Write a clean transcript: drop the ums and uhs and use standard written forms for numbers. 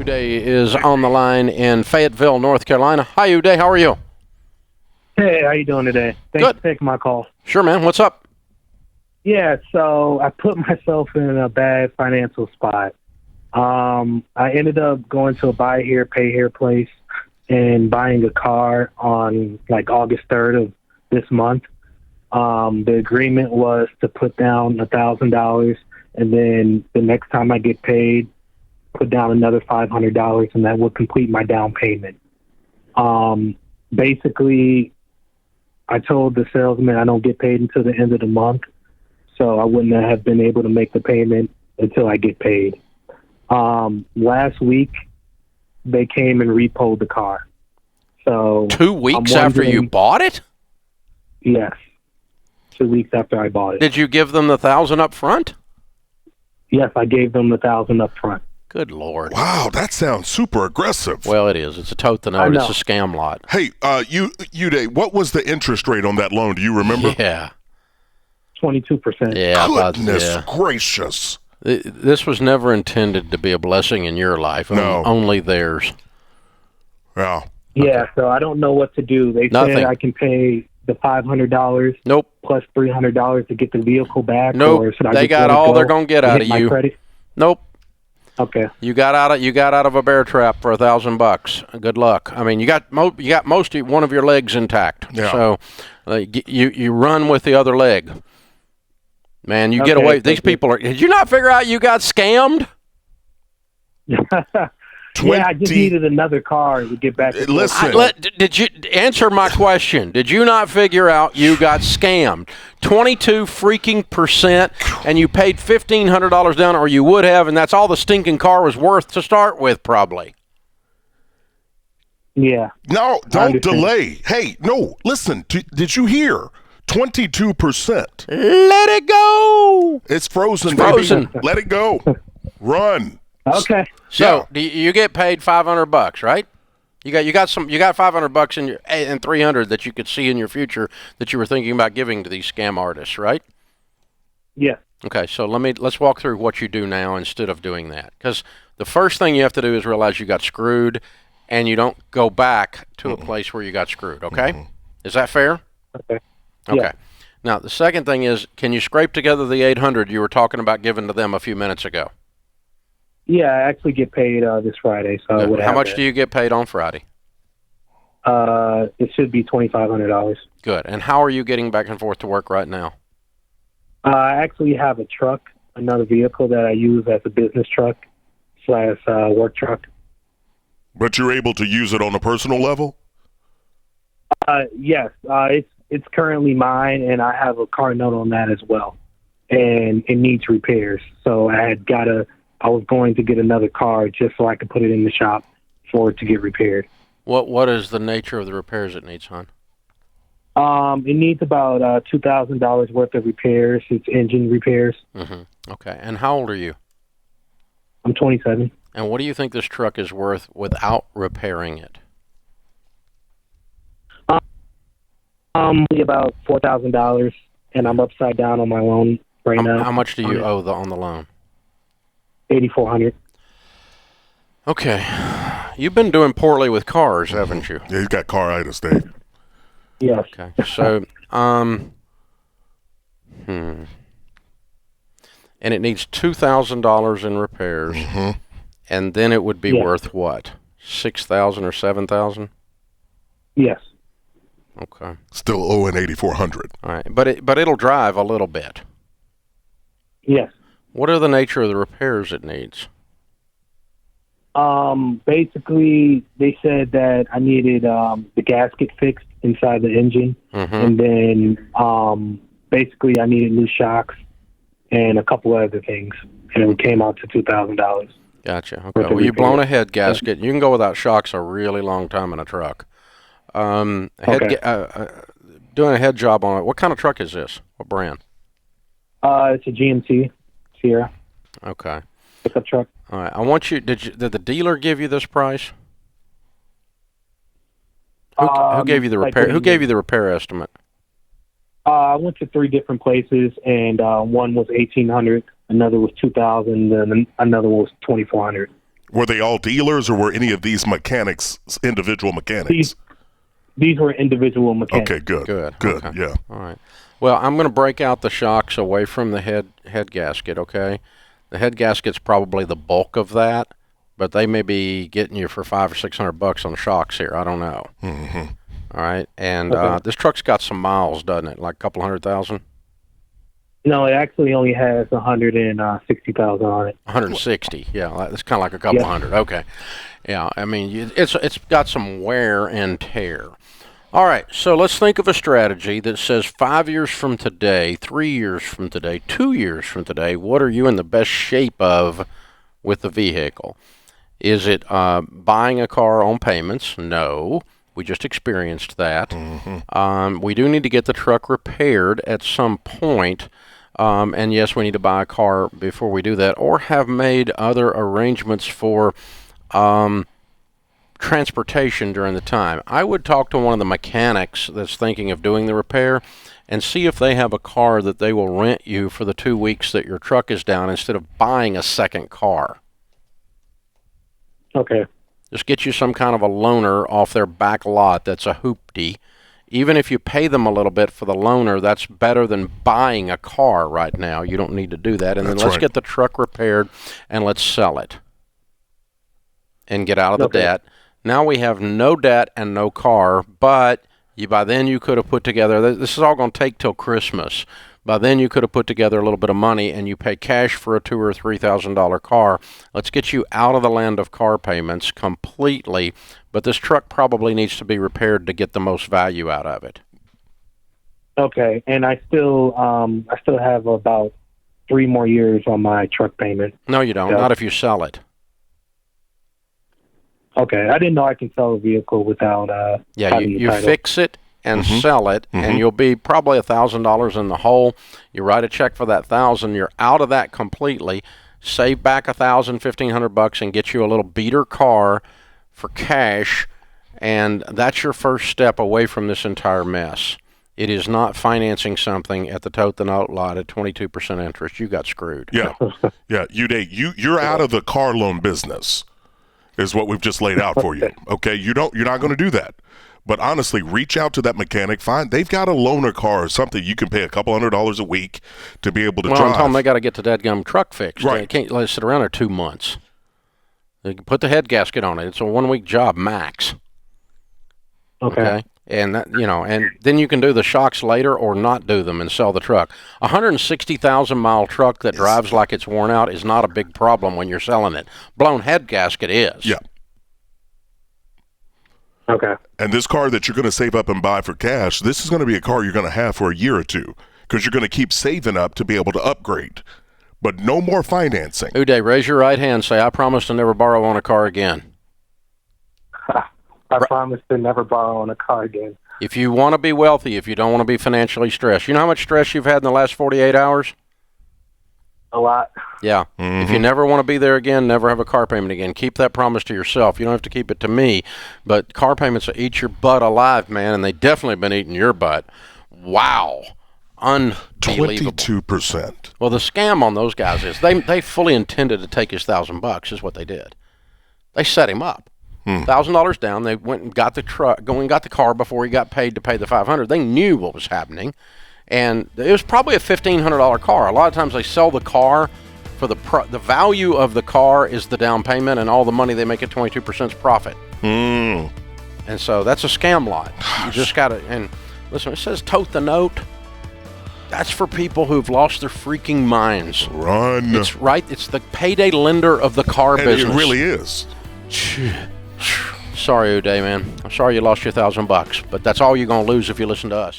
Uday is on the line in Fayetteville, North Carolina. Hi, Uday. How are you? Hey, how you doing today? Thanks Good. for taking my call. Sure, man. What's up? Yeah, so I put myself in a bad financial spot. I ended up going to a buy here, pay here place and buying a car on like August 3rd of this month. The agreement was to put down $1,000, and then the next time I get paid, put down another $500, and that would complete my down payment. Basically, I told the salesman I don't get paid until the end of the month, so I wouldn't have been able to make the payment until I get paid. Last week, they came and repoed the car. So 2 weeks after you bought it? Yes. 2 weeks after I bought it. Did you give them the $1,000 up front? Yes, I gave them the $1,000 up front. Good Lord. Wow, that sounds super aggressive. Well, it is. It's a tote the note. It's a scam lot. Hey, Uday, what was the interest rate on that loan? Do you remember? Yeah. 22%. Yeah. Goodness gracious. This was never intended to be a blessing in your life. No. Only theirs. Yeah. Yeah, so I don't know what to do. They said I can pay the $500 Nope. plus $300 to get the vehicle back. Nope. Or should I They just got let it all go they're going to get and out hit of my you. credit? Nope. Okay. You got out of a bear trap for $1,000. Good luck. I mean, you got most of one of your legs intact. Yeah. So you run with the other leg. Man, you get away. These people are. Did you not figure out you got scammed? Yeah, I just needed another car to get back. Listen. Did you answer my question? Did you not figure out you got scammed? 22% and you paid $1,500 down, or you would have, and that's all the stinking car was worth to start with, probably. Yeah. No, don't delay. Hey, no, listen. Did you hear? 22%. Let it go. It's frozen. It's frozen. Baby. Let it go. Run. Okay. So you get paid $500, right? You got $500 in your and $300 that you could see in your future that you were thinking about giving to these scam artists, right? Yeah. Okay, so let's walk through what you do now instead of doing that, because the first thing you have to do is realize you got screwed, and you don't go back to a place where you got screwed. Okay, is that fair? Okay. Okay. Yeah. Now the second thing is, can you scrape together the $800 you were talking about giving to them a few minutes ago? Yeah, I actually get paid this Friday. So how much do you get paid on Friday? It should be $2,500. Good. And how are you getting back and forth to work right now? I actually have a truck, another vehicle that I use as a business truck / work truck. But you're able to use it on a personal level? Yes. It's currently mine, and I have a car note on that as well. And it needs repairs. So I was going to get another car just so I could put it in the shop for it to get repaired. What is the nature of the repairs it needs, hon? It needs about $2,000 worth of repairs. It's engine repairs. Mm-hmm. Okay. And how old are you? I'm 27. And what do you think this truck is worth without repairing it? About $4,000, and I'm upside down on my loan right now. How much do you owe on the loan? $8,400. Okay. You've been doing poorly with cars, haven't you? Yeah, he's got car-itis, Dave. Yes. Okay. So, and it needs $2,000 in repairs, and then it would be worth what? $6,000 or $7,000? Yes. Okay. Still owing $8,400. All right, but it'll drive a little bit. Yes. What are the nature of the repairs it needs? Basically, they said that I needed the gasket fixed inside the engine, and then basically I needed new shocks and a couple other things, and it came out to $2,000. Gotcha. Okay. Well, you've blown a head gasket. You can go without shocks a really long time in a truck. Doing a head job on it. What kind of truck is this? What brand? It's a GMC Sierra. Okay. Pickup truck. All right. I want you. Did the dealer give you this price? Who gave you the repair? Who gave you the repair estimate? I went to 3 different places, and one was $1,800, another was $2,000, and another was $2,400. Were they all dealers, or were any of these mechanics individual mechanics? These were individual mechanics. Okay, good. Okay. Yeah. All right. Well, I'm going to break out the shocks away from the head gasket, okay? The head gasket's probably the bulk of that, but they may be getting you for $500 or $600 on the shocks here. I don't know. Mm-hmm. All right. And Okay. this truck's got some miles, doesn't it? Like a couple 100,000? No, it actually only has 160,000 on it. 160. Yeah, that's kind of like a couple hundred. Okay. Yeah, I mean, it's got some wear and tear. All right, so let's think of a strategy that says 5 years from today, 3 years from today, 2 years from today, what are you in the best shape of with the vehicle? Is it buying a car on payments? No. We just experienced that. Mm-hmm. We do need to get the truck repaired at some point. And yes, we need to buy a car before we do that, or have made other arrangements for transportation during the time. I would talk to one of the mechanics that's thinking of doing the repair and see if they have a car that they will rent you for the 2 weeks that your truck is down instead of buying a second car. Okay. Just get you some kind of a loaner off their back lot that's a hoopty. Even if you pay them a little bit for the loaner, that's better than buying a car right now. You don't need to do that. And then let's get the truck repaired and let's sell it and get out of the debt. Now we have no debt and no car, but by then you could have put together, this is all going to take till Christmas. By then you could have put together a little bit of money and you pay cash for a $2,000 or $3,000 car. Let's get you out of the land of car payments completely, but this truck probably needs to be repaired to get the most value out of it. Okay, and I still have about 3 more years on my truck payment. No, you don't. Not if you sell it. Okay, I didn't know I can sell a vehicle without you fix it and sell it, and you'll be probably $1,000 in the hole. You write a check for that $1,000. You're out of that completely. Save back $1,000, $1,500, and get you a little beater car for cash, and that's your first step away from this entire mess. It is not financing something at the tote the note lot at 22% interest. You got screwed. Yeah, yeah. You're out of the car loan business, is what we've just laid out for you. Okay, you're not going to do that. But honestly, reach out to that mechanic. They've got a loaner car or something you can pay a couple $100s a week to be able to drive. Well, tell them they got to get the dadgum truck fixed. Right. They can't let it sit around there 2 months. They can put the head gasket on it. It's a 1-week job max. Okay. And that, and then you can do the shocks later or not do them and sell the truck. A 160,000-mile truck that drives like it's worn out is not a big problem when you're selling it. Blown head gasket is. Yeah. Okay. And this car that you're going to save up and buy for cash, this is going to be a car you're going to have for a year or two because you're going to keep saving up to be able to upgrade. But no more financing. Uday, raise your right hand. Say, I promise to never borrow on a car again. I promise to never borrow on a car again. If you want to be wealthy, if you don't want to be financially stressed, you know how much stress you've had in the last 48 hours? A lot. Yeah. If you never want to be there again, never have a car payment again. Keep that promise to yourself. You don't have to keep it to me. But car payments will eat your butt alive, man, and they definitely have been eating your butt. Wow. Unbelievable. 22%. Well, the scam on those guys is they fully intended to take his $1,000 is what they did. They set him up. $1,000 down. They went and got the truck, got the car before he got paid to pay the $500. They knew what was happening. And it was probably a $1,500 car. A lot of times they sell the car for the value of the car is the down payment, and all the money they make at 22% is profit. And so that's a scam lot. You just got to, and listen, it says tote the note. That's for people who've lost their freaking minds. Run. It's right. It's the payday lender of the car business. It really is. Sorry, Uday, man. I'm sorry you lost your $1,000, but that's all you're going to lose if you listen to us.